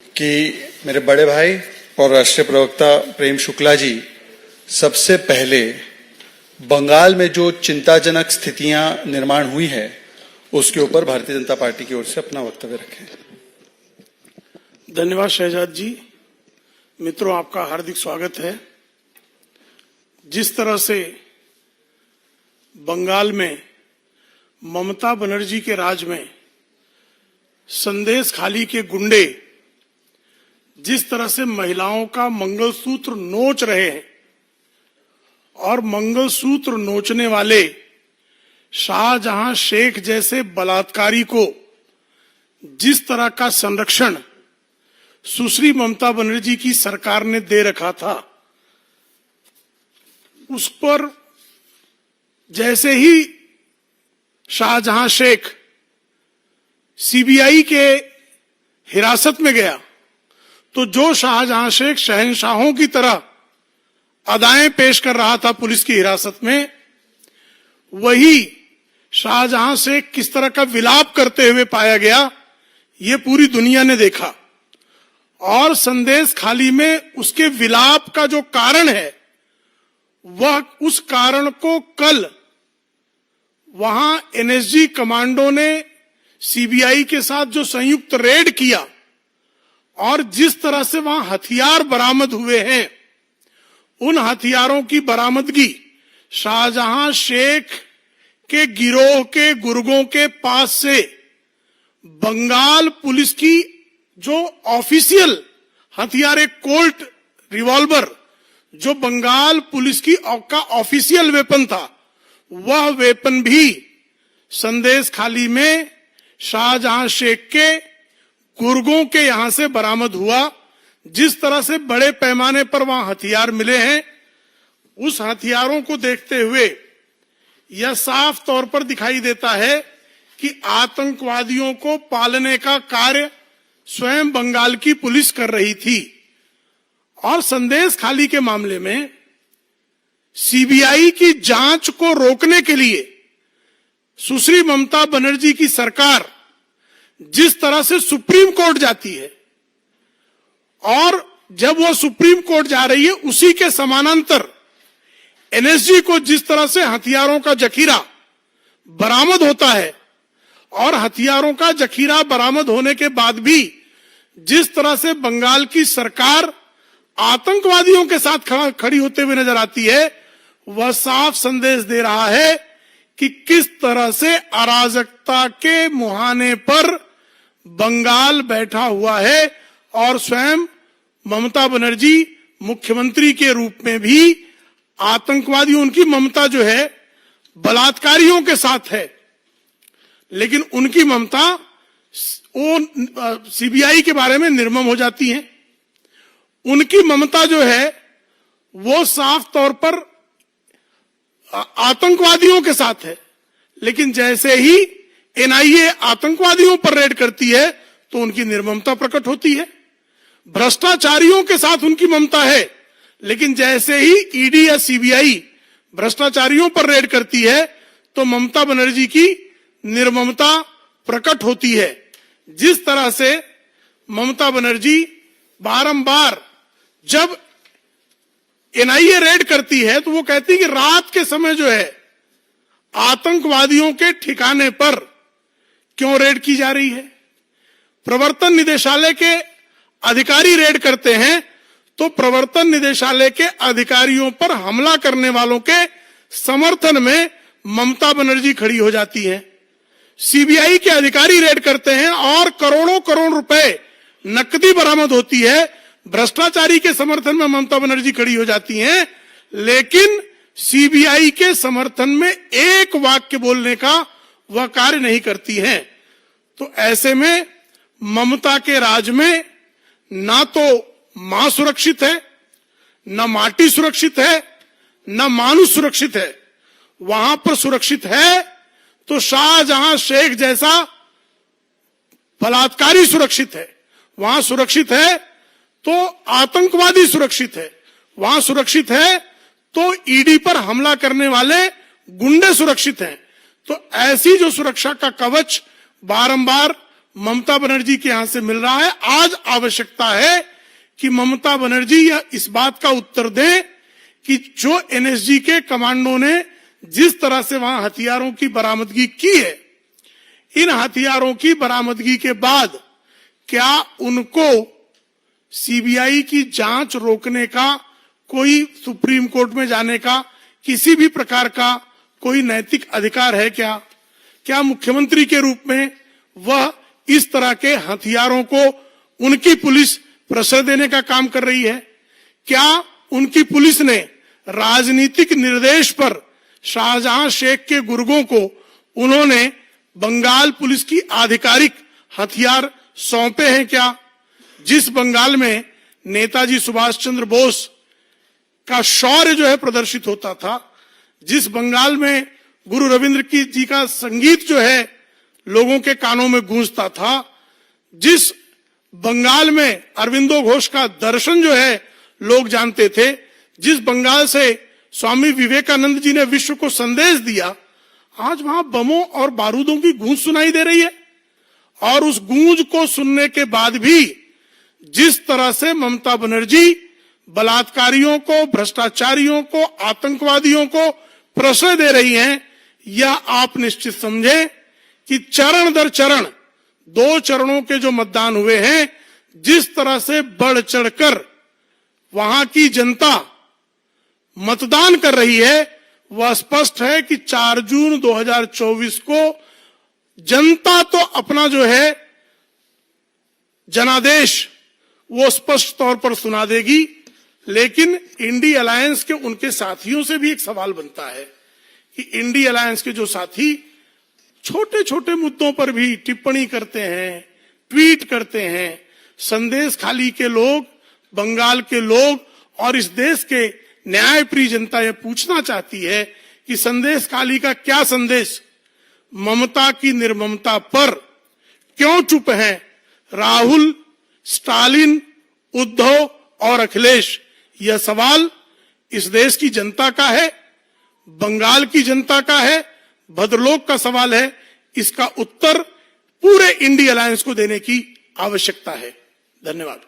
कि मेरे बड़े भाई और राष्ट्रीय प्रवक्ता प्रेम शुक्ला जी सबसे पहले बंगाल में जो चिंताजनक स्थितियां निर्माण हुई है उसके ऊपर भारतीय जनता पार्टी की ओर से अपना वक्तव्य रखें। धन्यवाद शहजाद जी। मित्रों, आपका हार्दिक स्वागत है। जिस तरह से बंगाल में ममता बनर्जी के राज में संदेश खाली के गुंडे जिस तरह से महिलाओं का मंगलसूत्र नोच रहे हैं और मंगलसूत्र नोचने वाले शाहजहां शेख जैसे बलात्कारी को जिस तरह का संरक्षण सुश्री ममता बनर्जी की सरकार ने दे रखा था, उस पर जैसे ही शाहजहां शेख सीबीआई के हिरासत में गया तो जो शाहजहां शेख शहंशाहों की तरह अदाएं पेश कर रहा था पुलिस की हिरासत में, वही शाहजहां शेख किस तरह का विलाप करते हुए पाया गया, ये पूरी दुनिया ने देखा। और संदेश खाली में उसके विलाप का जो कारण है, वह उस कारण को कल वहां एनएसजी कमांडो ने सीबीआई के साथ जो संयुक्त रेड किया और जिस तरह से वहां हथियार बरामद हुए हैं, उन हथियारों की बरामदगी शाहजहां शेख के गिरोह के गुर्गों के पास से बंगाल पुलिस की जो ऑफिशियल हथियार, एक कोल्ट रिवॉल्वर जो बंगाल पुलिस की का ऑफिशियल वेपन था, वह वेपन भी संदेश खाली में शाहजहां शेख के गुर्गों के यहां से बरामद हुआ। जिस तरह से बड़े पैमाने पर वहां हथियार मिले हैं, उस हथियारों को देखते हुए यह साफ तौर पर दिखाई देता है कि आतंकवादियों को पालने का कार्य स्वयं बंगाल की पुलिस कर रही थी। और संदेश खाली के मामले में सीबीआई की जांच को रोकने के लिए सुश्री ममता बनर्जी की सरकार जिस तरह से सुप्रीम कोर्ट जाती है, और जब वह सुप्रीम कोर्ट जा रही है उसी के समानांतर एनएसजी को जिस तरह से हथियारों का जखीरा बरामद होता है, और हथियारों का जखीरा बरामद होने के बाद भी जिस तरह से बंगाल की सरकार आतंकवादियों के साथ खड़ी होते हुए नजर आती है, वह साफ संदेश दे रहा है कि किस तरह से अराजकता के मुहाने पर बंगाल बैठा हुआ है और स्वयं ममता बनर्जी मुख्यमंत्री के रूप में भी आतंकवादियों, उनकी ममता जो है बलात्कारियों के साथ है, लेकिन उनकी ममता वो सीबीआई के बारे में निर्मम हो जाती है। उनकी ममता जो है वो साफ तौर पर आतंकवादियों के साथ है, लेकिन जैसे ही एनआईए आतंकवादियों पर रेड करती है तो उनकी निर्ममता प्रकट होती है। भ्रष्टाचारियों के साथ उनकी ममता है, लेकिन जैसे ही ईडी या सीबीआई भ्रष्टाचारियों पर रेड करती है तो ममता बनर्जी की निर्ममता प्रकट होती है। जिस तरह से ममता बनर्जी बारंबार जब एनआईए रेड करती है तो वो कहती है कि रात के समय जो है आतंकवादियों के ठिकाने पर क्यों रेड की जा रही है। प्रवर्तन निदेशालय के अधिकारी रेड करते हैं तो प्रवर्तन निदेशालय के अधिकारियों पर हमला करने वालों के समर्थन में ममता बनर्जी खड़ी हो जाती है। सीबीआई के अधिकारी रेड करते हैं और करोड़ों करोड़ रुपए नकदी बरामद होती है, भ्रष्टाचारी के समर्थन में ममता बनर्जी खड़ी हो जाती हैं, लेकिन सीबीआई के समर्थन में एक वाक्य बोलने का वह कार्य नहीं करती हैं। तो ऐसे में ममता के राज में ना तो मां सुरक्षित है, न माटी सुरक्षित है, न मानुष सुरक्षित है। वहां पर सुरक्षित है तो शाहजहां शेख जैसा बलात्कारी सुरक्षित है, वहां सुरक्षित है तो आतंकवादी सुरक्षित है, वहां सुरक्षित है तो ईडी पर हमला करने वाले गुंडे सुरक्षित हैं। तो ऐसी जो सुरक्षा का कवच बारंबार ममता बनर्जी के यहां से मिल रहा है। आज आवश्यकता है कि ममता बनर्जी यह इस बात का उत्तर दें कि जो एनएसजी के कमांडो ने जिस तरह से वहां हथियारों की बरामदगी की है, इन हथियारों की बरामदगी के बाद क्या उनको सीबीआई की जांच रोकने का, कोई सुप्रीम कोर्ट में जाने का किसी भी प्रकार का कोई नैतिक अधिकार है क्या? क्या मुख्यमंत्री के रूप में वह इस तरह के हथियारों को उनकी पुलिस प्रश्रय देने का काम कर रही है? क्या उनकी पुलिस ने राजनीतिक निर्देश पर शाहजहां शेख के गुर्गों को उन्होंने बंगाल पुलिस की आधिकारिक हथियार सौंपे हैं क्या? जिस बंगाल में नेताजी सुभाष चंद्र बोस का शौर्य जो है प्रदर्शित होता था, जिस बंगाल में गुरु रविंद्र जी का संगीत जो है लोगों के कानों में गूंजता था, जिस बंगाल में अरविंदो घोष का दर्शन जो है लोग जानते थे, जिस बंगाल से स्वामी विवेकानंद जी ने विश्व को संदेश दिया, आज वहां बमों और बारूदों की गूंज सुनाई दे रही है। और उस गूंज को सुनने के बाद भी जिस तरह से ममता बनर्जी बलात्कारियों को, भ्रष्टाचारियों को, आतंकवादियों को प्रश्रय दे रही हैं, यह आप निश्चित समझे कि चरण दर चरण 2 चरणों के जो मतदान हुए हैं, जिस तरह से बढ़ चढ़कर वहां की जनता मतदान कर रही है, वह स्पष्ट है कि 4 जून 2024 को जनता तो अपना जो है जनादेश वो स्पष्ट तौर पर सुना देगी, लेकिन इंडी अलायंस के उनके साथियों से भी एक सवाल बनता है कि इंडी अलायंस के जो साथी छोटे छोटे मुद्दों पर भी टिप्पणी करते हैं, ट्वीट करते हैं, संदेश खाली के लोग, बंगाल के लोग और इस देश के न्यायप्रिय जनता यह पूछना चाहती है कि संदेश खाली का क्या संदेश ममता की निर्ममता पर क्यों चुप हैं राहुल, स्टालिन, उद्धव और अखिलेश? यह सवाल इस देश की जनता का है, बंगाल की जनता का है, भद्रलोक का सवाल है। इसका उत्तर पूरे इंडी अलायंस को देने की आवश्यकता है। धन्यवाद।